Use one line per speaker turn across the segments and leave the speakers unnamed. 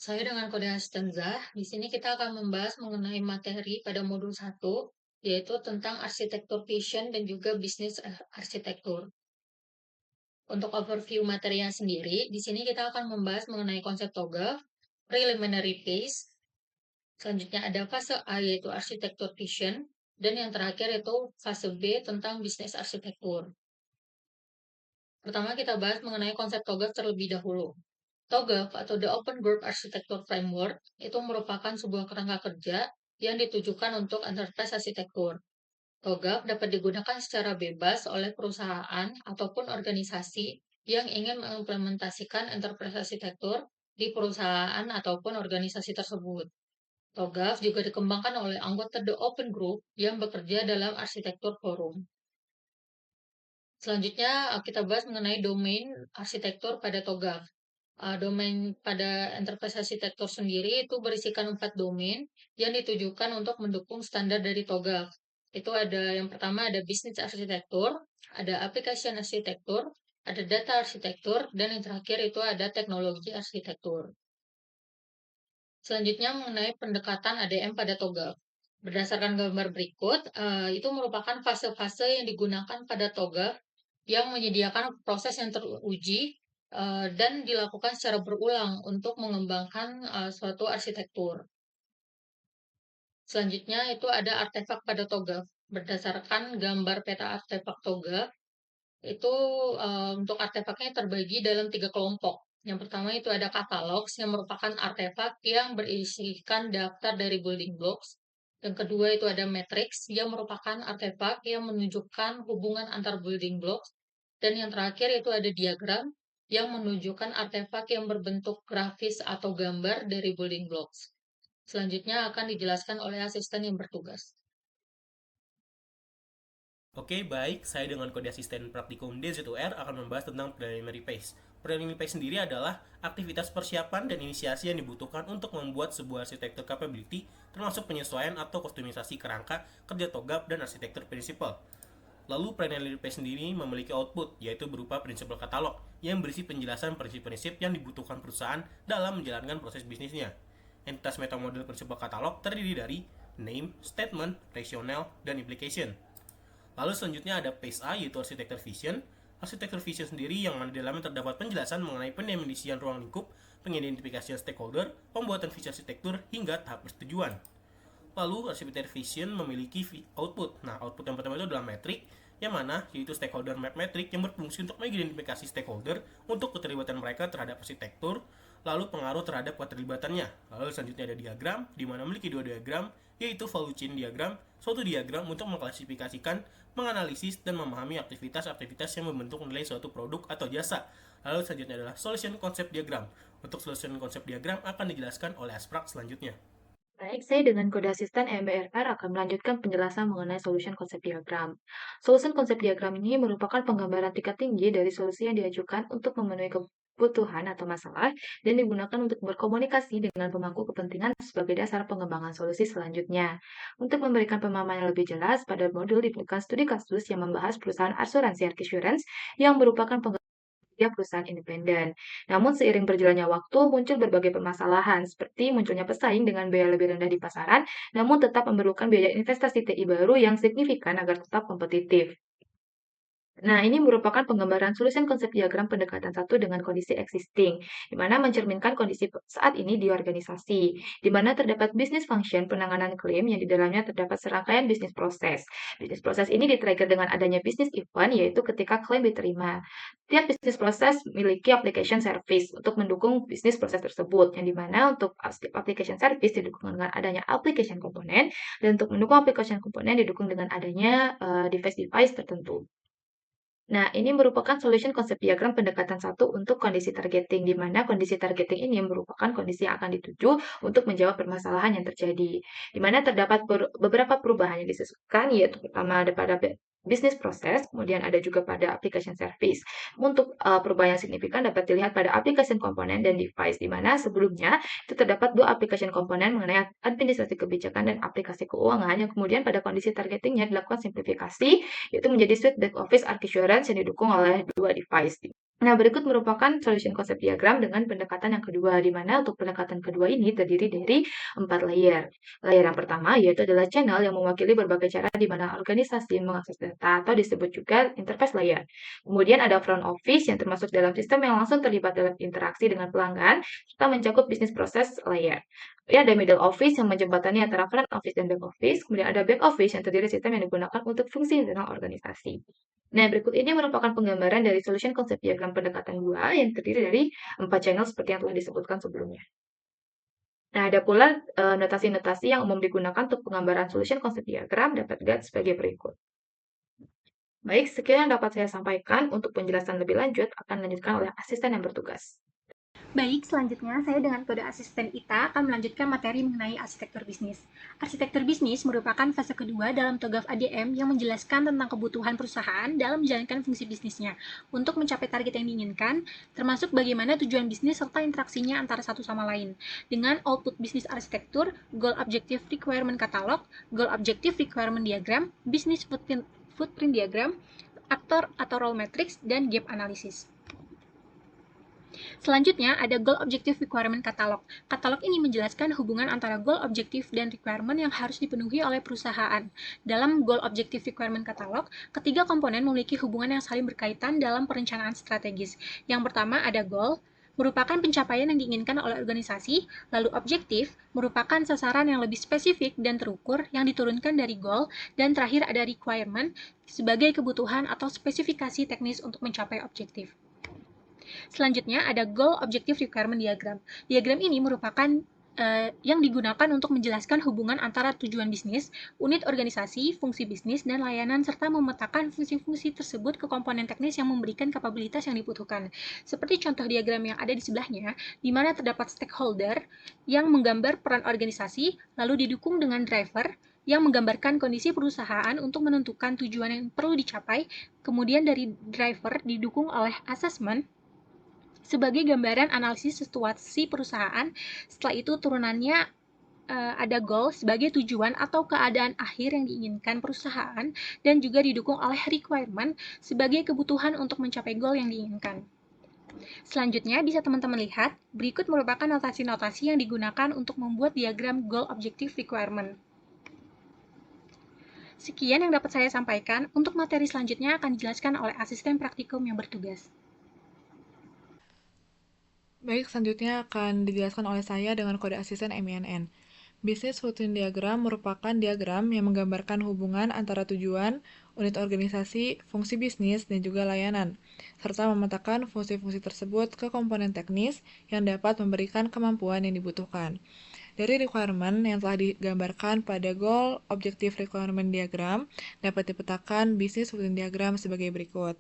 Saya dengan kode Astanza, di sini kita akan membahas mengenai materi pada modul 1, yaitu tentang arsitektur vision dan juga bisnis arsitektur. Untuk overview materinya sendiri, di sini kita akan membahas mengenai konsep TOGAF, preliminary phase, selanjutnya ada fase A yaitu arsitektur vision, dan yang terakhir itu fase B tentang bisnis arsitektur. Pertama kita bahas mengenai konsep TOGAF terlebih dahulu. TOGAF atau The Open Group Architecture Framework itu merupakan sebuah kerangka kerja yang ditujukan untuk enterprise arsitektur. TOGAF dapat digunakan secara bebas oleh perusahaan ataupun organisasi yang ingin mengimplementasikan enterprise arsitektur di perusahaan ataupun organisasi tersebut. TOGAF juga dikembangkan oleh anggota The Open Group yang bekerja dalam arsitektur forum. Selanjutnya kita bahas mengenai domain arsitektur pada TOGAF. Domain pada enterprise arsitektur sendiri itu berisikan 4 domain yang ditujukan untuk mendukung standar dari TOGAF. Itu ada yang pertama ada bisnis arsitektur, ada application arsitektur, ada data arsitektur, dan yang terakhir itu ada teknologi arsitektur. Selanjutnya mengenai pendekatan ADM pada TOGAF. Berdasarkan gambar berikut, itu merupakan fase-fase yang digunakan pada TOGAF yang menyediakan proses yang teruji dan dilakukan secara berulang untuk mengembangkan suatu arsitektur. Selanjutnya itu ada artefak pada TOGAF. Berdasarkan gambar peta artefak TOGAF, itu untuk artefaknya terbagi dalam 3 kelompok. Yang pertama itu ada catalogs yang merupakan artefak yang berisikan daftar dari building blocks. Yang kedua itu ada matrix yang merupakan artefak yang menunjukkan hubungan antar building blocks. Dan yang terakhir itu ada diagram yang menunjukkan artefak yang berbentuk grafis atau gambar dari building blocks. Selanjutnya akan dijelaskan oleh asisten yang bertugas.
Oke, baik. Saya dengan kode asisten praktikum D1R akan membahas tentang preliminary phase. Preliminary phase sendiri adalah aktivitas persiapan dan inisiasi yang dibutuhkan untuk membuat sebuah arsitektur capability, termasuk penyesuaian atau kustomisasi kerangka, kerja TOGAF, dan arsitektur prinsipal. Lalu preliminary phase sendiri memiliki output, yaitu berupa prinsipal katalog, yang berisi penjelasan prinsip-prinsip yang dibutuhkan perusahaan dalam menjalankan proses bisnisnya. Entitas metamodel prinsipal katalog terdiri dari name, statement, rationale, dan implication. Lalu selanjutnya ada phase A yaitu arsitektur vision. Arsitektur vision sendiri yang mana di dalamnya terdapat penjelasan mengenai pendefinisian ruang lingkup, pengidentifikasian stakeholder, pembuatan visi arsitektur hingga tahap persetujuan. Lalu arsitektur vision memiliki output. Nah, output yang pertama itu adalah metrik yang mana yaitu stakeholder map metric yang berfungsi untuk mengidentifikasi stakeholder untuk keterlibatan mereka terhadap arsitektur, lalu pengaruh terhadap keterlibatannya. Lalu selanjutnya ada diagram, di mana memiliki dua diagram, yaitu value chain diagram, suatu diagram untuk mengklasifikasikan, menganalisis, dan memahami aktivitas-aktivitas yang membentuk nilai suatu produk atau jasa. Lalu selanjutnya adalah solution concept diagram. Untuk solution concept diagram akan dijelaskan oleh Asprak selanjutnya.
Baik, saya dengan kode asisten MBRR akan melanjutkan penjelasan mengenai solution konsep diagram. Solution konsep diagram ini merupakan penggambaran tingkat tinggi dari solusi yang diajukan untuk memenuhi kebutuhan atau masalah dan digunakan untuk berkomunikasi dengan pemangku kepentingan sebagai dasar pengembangan solusi selanjutnya. Untuk memberikan pemahaman yang lebih jelas, pada modul diperlukan studi kasus yang membahas perusahaan asuransi Arkisurance yang merupakan dia perusahaan independen. Namun seiring berjalannya waktu muncul berbagai permasalahan seperti munculnya pesaing dengan biaya lebih rendah di pasaran, namun tetap memerlukan biaya investasi TI baru yang signifikan agar tetap kompetitif. Nah, ini merupakan penggambaran solution konsep diagram pendekatan satu dengan kondisi existing, di mana mencerminkan kondisi saat ini di organisasi, di mana terdapat business function penanganan klaim yang di dalamnya terdapat serangkaian bisnis proses. Bisnis proses ini di-trigger dengan adanya bisnis event, yaitu ketika klaim diterima. Tiap bisnis proses memiliki application service untuk mendukung bisnis proses tersebut, yang di mana untuk application service didukung dengan adanya application komponen, dan untuk mendukung application komponen didukung dengan adanya device-device tertentu. Nah, ini merupakan solution konsep diagram pendekatan satu untuk kondisi targeting, di mana kondisi targeting ini merupakan kondisi yang akan dituju untuk menjawab permasalahan yang terjadi. Di mana terdapat beberapa perubahan yang disesuaikan, yaitu pertama ada pada bisnis proses, kemudian ada juga pada application service. Untuk perubahan yang signifikan dapat dilihat pada application komponen dan device, di mana sebelumnya itu terdapat dua application komponen mengenai administrasi kebijakan dan aplikasi keuangan, yang kemudian pada kondisi targetingnya dilakukan simplifikasi, yaitu menjadi suite back office Arkisurance yang didukung oleh dua device. Nah, berikut merupakan solution konsep diagram dengan pendekatan yang kedua, di mana untuk pendekatan kedua ini terdiri dari 4 layer. Layer yang pertama yaitu adalah channel yang mewakili berbagai cara di mana organisasi mengakses data atau disebut juga interface layer. Kemudian ada front office yang termasuk dalam sistem yang langsung terlibat dalam interaksi dengan pelanggan, serta mencakup bisnis proses layer. Kemudian ada middle office yang menjembatani antara front office dan back office. Kemudian ada back office yang terdiri dari sistem yang digunakan untuk fungsi internal organisasi. Nah, berikut ini merupakan penggambaran dari solution konsep diagram pendekatan 2 yang terdiri dari 4 channel seperti yang telah disebutkan sebelumnya. Nah, ada pula notasi-notasi yang umum digunakan untuk penggambaran solution konsep diagram dapat dilihat sebagai berikut. Baik, sekian yang dapat saya sampaikan. Untuk penjelasan lebih lanjut akan dilanjutkan oleh asisten yang bertugas.
Baik, selanjutnya saya dengan kode asisten ITA akan melanjutkan materi mengenai arsitektur bisnis. Arsitektur bisnis merupakan fase kedua dalam TOGAF ADM yang menjelaskan tentang kebutuhan perusahaan dalam menjalankan fungsi bisnisnya untuk mencapai target yang diinginkan, termasuk bagaimana tujuan bisnis serta interaksinya antara satu sama lain. Dengan output bisnis arsitektur, goal objective requirement catalog, goal objective requirement diagram, business footprint diagram, aktor atau role matrix, dan gap analysis. Selanjutnya, ada Goal Objective Requirement Catalog. Katalog ini menjelaskan hubungan antara goal objektif dan requirement yang harus dipenuhi oleh perusahaan. Dalam Goal Objective Requirement Catalog, ketiga komponen memiliki hubungan yang saling berkaitan dalam perencanaan strategis. Yang pertama ada goal, merupakan pencapaian yang diinginkan oleh organisasi, lalu objektif merupakan sasaran yang lebih spesifik dan terukur yang diturunkan dari goal, dan terakhir ada requirement sebagai kebutuhan atau spesifikasi teknis untuk mencapai objektif. Selanjutnya ada Goal Objective Requirement Diagram. Diagram ini merupakan yang digunakan untuk menjelaskan hubungan antara tujuan bisnis, unit organisasi, fungsi bisnis, dan layanan, serta memetakan fungsi-fungsi tersebut ke komponen teknis yang memberikan kapabilitas yang dibutuhkan. Seperti contoh diagram yang ada di sebelahnya, di mana terdapat stakeholder yang menggambar peran organisasi, lalu didukung dengan driver yang menggambarkan kondisi perusahaan untuk menentukan tujuan yang perlu dicapai, kemudian dari driver didukung oleh assessment sebagai gambaran analisis situasi perusahaan. Setelah itu turunannya ada goal sebagai tujuan atau keadaan akhir yang diinginkan perusahaan, dan juga didukung oleh requirement sebagai kebutuhan untuk mencapai goal yang diinginkan. Selanjutnya bisa teman-teman lihat, berikut merupakan notasi-notasi yang digunakan untuk membuat diagram goal objective requirement. Sekian yang dapat saya sampaikan. Untuk materi selanjutnya akan dijelaskan oleh asisten praktikum yang bertugas.
Baik, selanjutnya akan dijelaskan oleh saya dengan kode asisten MINN. Business Footprint Diagram merupakan diagram yang menggambarkan hubungan antara tujuan, unit organisasi, fungsi bisnis, dan juga layanan, serta memetakan fungsi-fungsi tersebut ke komponen teknis yang dapat memberikan kemampuan yang dibutuhkan. Dari requirement yang telah digambarkan pada Goal Objective Requirement Diagram, dapat dipetakan Business Footprint Diagram sebagai berikut.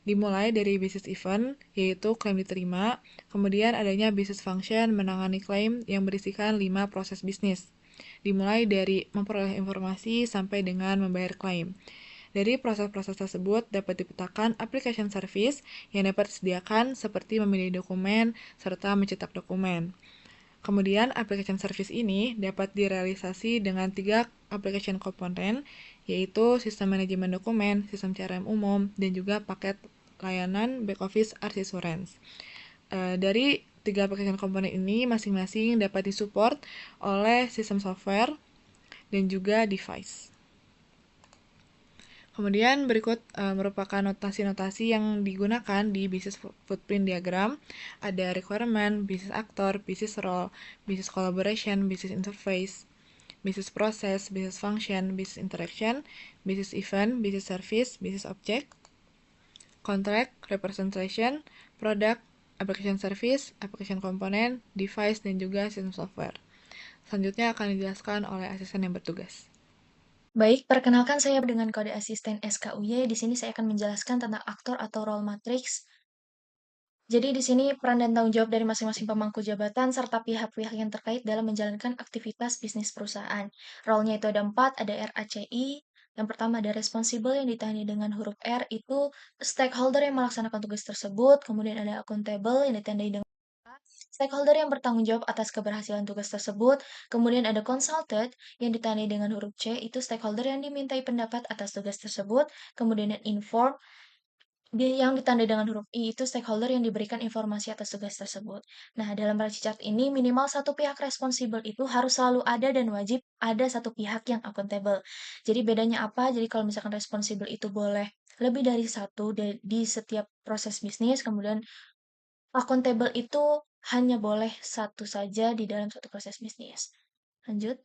Dimulai dari business event, yaitu klaim diterima, kemudian adanya business function menangani klaim yang berisikan 5 proses bisnis. Dimulai dari memperoleh informasi sampai dengan membayar klaim. Dari proses-proses tersebut dapat dipetakan application service yang dapat disediakan seperti memilih dokumen serta mencetak dokumen. Kemudian application service ini dapat direalisasi dengan 3 application komponen, yaitu sistem manajemen dokumen, sistem CRM umum, dan juga paket layanan back office Arsisurance. Dari 3 application komponen ini masing-masing dapat disupport oleh sistem software dan juga device. Kemudian berikut merupakan notasi-notasi yang digunakan di business footprint diagram. Ada requirement, business actor, business role, business collaboration, business interface, business process, business function, business interaction, business event, business service, business object, contract, representation, product, application service, application component, device, dan juga sistem software. Selanjutnya akan dijelaskan oleh asisten yang bertugas.
Baik, perkenalkan saya dengan kode asisten SKUY. Di sini saya akan menjelaskan tentang aktor atau role matrix. Jadi di sini peran dan tanggung jawab dari masing-masing pemangku jabatan serta pihak-pihak yang terkait dalam menjalankan aktivitas bisnis perusahaan. Role-nya itu ada 4, ada RACI. Yang pertama ada responsible yang ditandai dengan huruf R, itu stakeholder yang melaksanakan tugas tersebut. Kemudian ada accountable yang ditandai dengan stakeholder yang bertanggung jawab atas keberhasilan tugas tersebut. Kemudian ada consulted yang ditandai dengan huruf C, itu stakeholder yang dimintai pendapat atas tugas tersebut. Kemudian inform Yang ditandai dengan huruf I itu stakeholder yang diberikan informasi atas tugas tersebut. Nah, dalam Raci Chart ini minimal satu pihak responsibel itu harus selalu ada dan wajib ada satu pihak yang akuntabel. Jadi bedanya apa? Jadi kalau misalkan responsibel itu boleh lebih dari satu di setiap proses bisnis, kemudian akuntabel itu hanya boleh satu saja di dalam satu proses bisnis. Lanjut.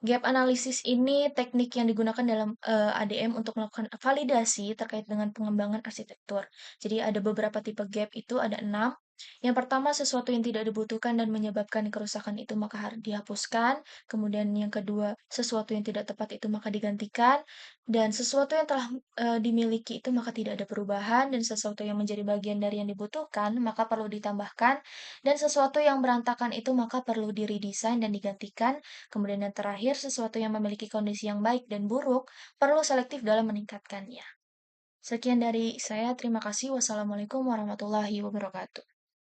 Gap analysis ini teknik yang digunakan dalam ADM untuk melakukan validasi terkait dengan pengembangan arsitektur. Jadi ada beberapa tipe gap itu ada 6. Yang pertama sesuatu yang tidak dibutuhkan dan menyebabkan kerusakan itu maka harus dihapuskan. Kemudian yang kedua sesuatu yang tidak tepat itu maka digantikan. Dan sesuatu yang telah dimiliki itu maka tidak ada perubahan dan sesuatu yang menjadi bagian dari yang dibutuhkan maka perlu ditambahkan dan sesuatu yang berantakan itu maka perlu diredesain dan digantikan. Kemudian yang terakhir, sesuatu yang memiliki kondisi yang baik dan buruk perlu selektif dalam meningkatkannya. Sekian dari saya, terima kasih. Wassalamualaikum warahmatullahi wabarakatuh.